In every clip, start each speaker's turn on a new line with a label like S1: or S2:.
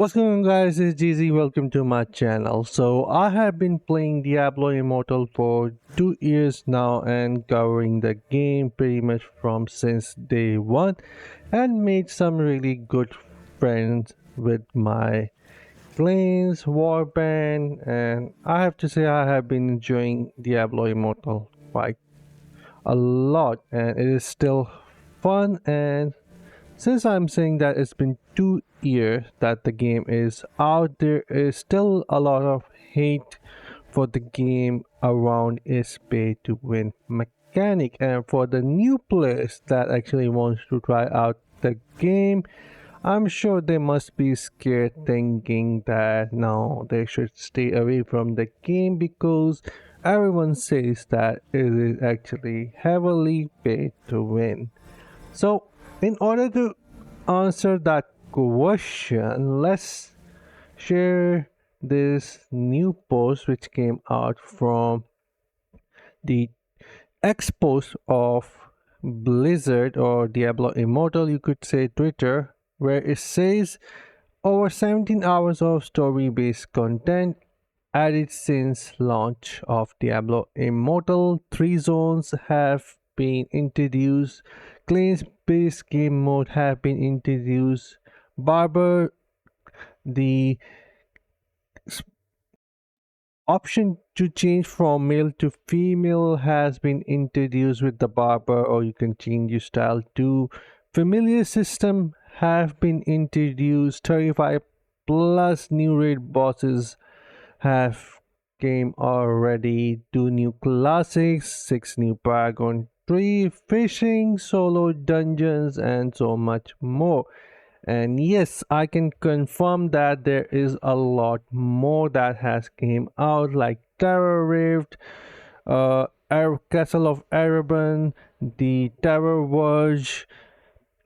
S1: What's going on, guys? It's GZ. Welcome to my channel. So I have been playing Diablo Immortal for 2 years now and covering the game pretty much from since day one, and made some really good friends with my clans, warband, and I have to say I have been enjoying Diablo Immortal quite a lot, and it is still fun. And since I'm saying that it's been 2 years that the game is out, there is still a lot of hate for the game around its pay to win mechanic. And for the new players that actually wants to try out the game, I'm sure they must be scared thinking that no, they should stay away from the game because everyone says that it is actually heavily paid to win. So, in order to answer that question, let's share this new post which came out from the X post of Blizzard or Diablo Immortal, you could say Twitter, where it says over 17 hours of story based content added since launch of Diablo Immortal. 3 zones have been introduced, claims based game mode have been introduced, barber, the option to change from male to female has been introduced with the barber, or you can change your style to familiar system have been introduced. 35 plus new raid bosses have came already. 2 new classics, 6 new paragon, 3 fishing solo dungeons, and so much more. And yes, I can confirm that there is a lot more that has came out, like Terror Rift, Castle of Erebon, the Terror Verge,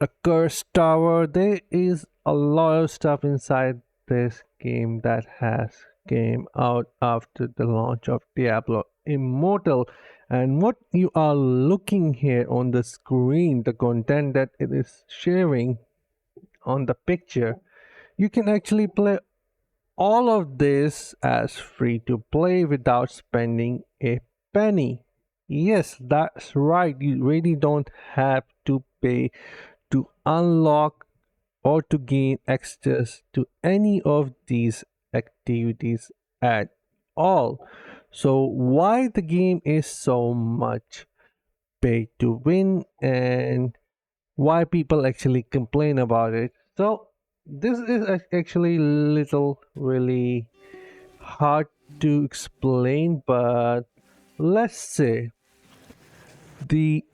S1: a Cursed Tower. There is a lot of stuff inside this game that has came out after the launch of Diablo Immortal. And what you are looking here on the screen, the content that it is sharing on the picture, you can actually play all of this as free to play without spending a penny. Yes, that's right. You really don't have to pay to unlock or to gain access to any of these activities at all. So why the game is so much pay to win, and why people actually complain about it? So this is actually little really hard to explain, but let's say the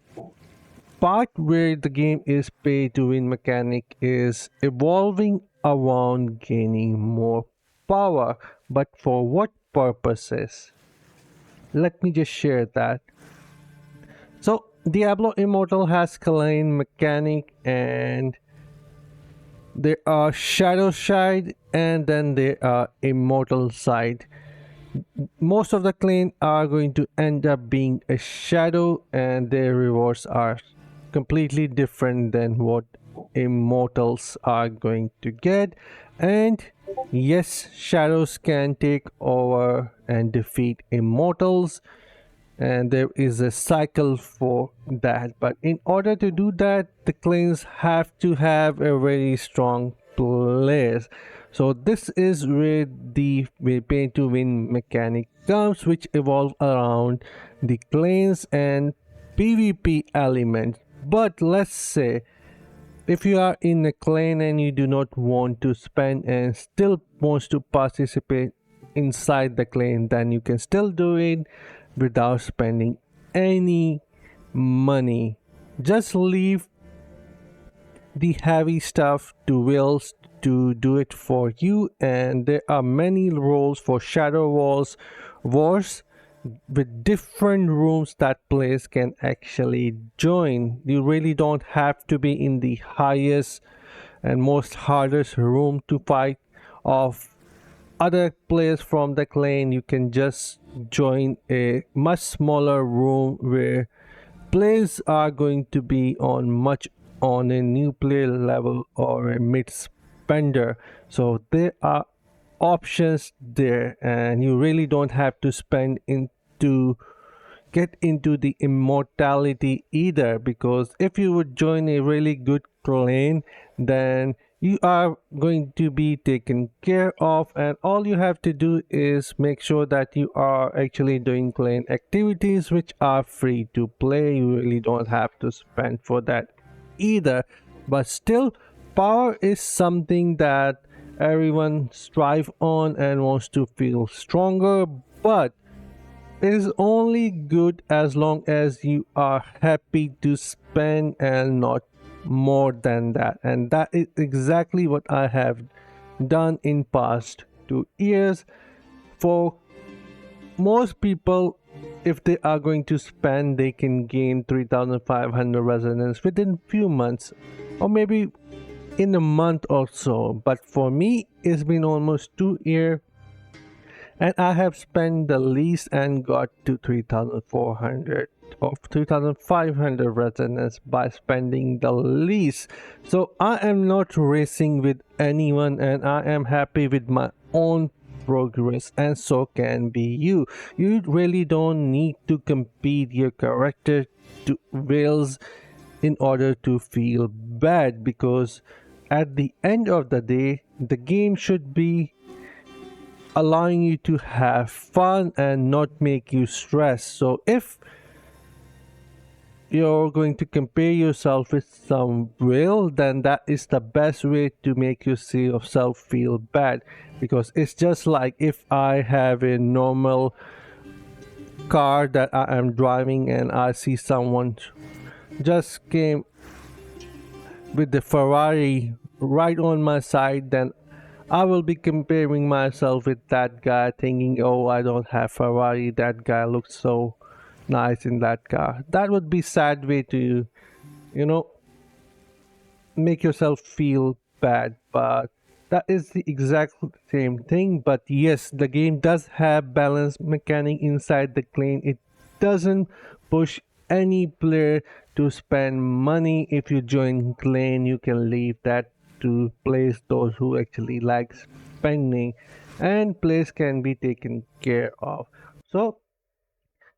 S1: part where the game is pay to win mechanic is evolving around gaining more power. But for what purposes? Let me just share that. So Diablo Immortal has clan mechanic, and there are shadow side, and then there are immortal side. Most of the clan are going to end up being a shadow, and their rewards are completely different than what immortals are going to get. And yes, shadows can take over and defeat immortals, and there is a cycle for that. But in order to do that, the clans have to have a very strong players. So this is where the pay to win mechanic comes, which evolve around the clans and PvP element. But let's say if you are in a clan and you do not want to spend and still wants to participate inside the clan, then you can still do it without spending any money. Just leave the heavy stuff to Wills to do it for you, and there are many roles for shadow wars with different rooms that players can actually join. You really don't have to be in the highest and most hardest room to fight off other players from the clan. You can just join a much smaller room where players are going to be on a new player level or a mid spender. So there are options there, and you really don't have to spend into get into the immortality either, because if you would join a really good clan, then you are going to be taken care of, and all you have to do is make sure that you are actually doing clan activities which are free to play. You really don't have to spend for that either. But still, power is something that everyone strive on and wants to feel stronger, but it is only good as long as you are happy to spend and not more than that. And that is exactly what I have done in past 2 years. For most people, if they are going to spend, they can gain 3,500 resonance within few months, or maybe in a month or so. But for me, it's been almost 2 years, and I have spent the least and got to 3,400 or 3,500 resonance by spending the least. So I am not racing with anyone, and I am happy with my own progress, and so can be you. You really don't need to compete your character to whales in order to feel bad, because at the end of the day, the game should be allowing you to have fun and not make you stress. So if you're going to compare yourself with some whale, then that is the best way to make yourself feel bad, because it's just like if I have a normal car that I am driving and I see someone just came with the Ferrari right on my side, then I will be comparing myself with that guy, thinking, oh, I don't have Ferrari, that guy looks so nice in that car. That would be sad way to, you know, make yourself feel bad. But that is the exact same thing. But yes, the game does have balance mechanic inside the clan. It doesn't push any player to spend money. If you join clan, you can leave that to place those who actually like spending, and place can be taken care of. So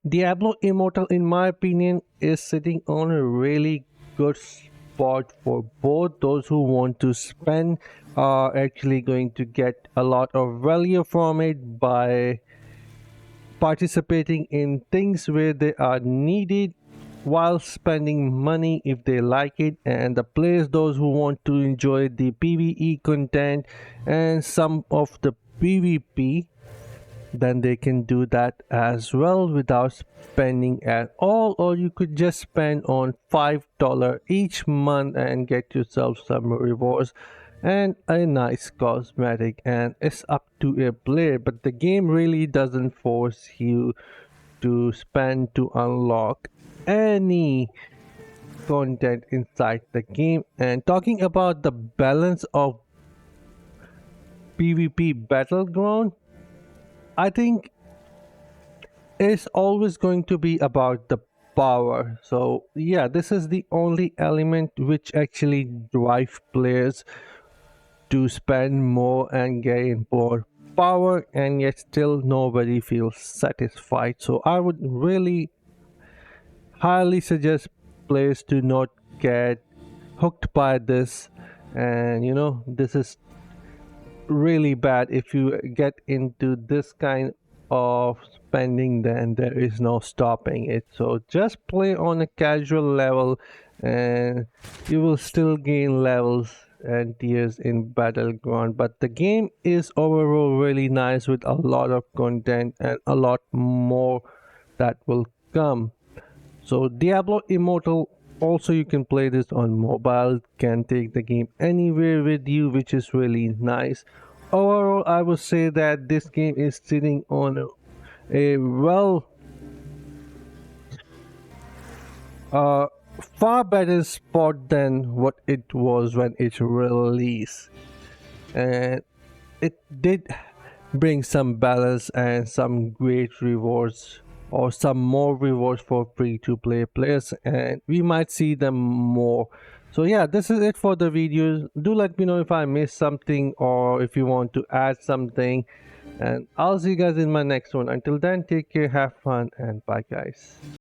S1: Diablo Immortal, in my opinion, is sitting on a really good spot for both those who want to spend, are actually going to get a lot of value from it by participating in things where they are needed, while spending money if they like it, and the players, those who want to enjoy the PvE content and some of the PvP, then they can do that as well without spending at all. Or you could just spend on $5 each month and get yourself some rewards and a nice cosmetic, and it's up to a player. But the game really doesn't force you to spend to unlock any content inside the game. And talking about the balance of PvP battleground, I think it's always going to be about the power. So yeah, this is the only element which actually drive players to spend more and gain more power, and yet still nobody feels satisfied. So I would really highly suggest players to not get hooked by this. And this is really bad. If you get into this kind of spending, then there is no stopping it. So just play on a casual level, and you will still gain levels and tiers in battleground. But the game is overall really nice, with a lot of content and a lot more that will come. So Diablo Immortal, also you can play this on mobile, can take the game anywhere with you, which is really nice. Overall, I would say that this game is sitting on a far better spot than what it was when it released. And it did bring some balance and some great rewards, or some more rewards for free to play players, and we might see them more So yeah, this is it for the video. Do let me know if I missed something or if you want to add something, and I'll see you guys in my next one. Until then, take care, have fun, and bye guys.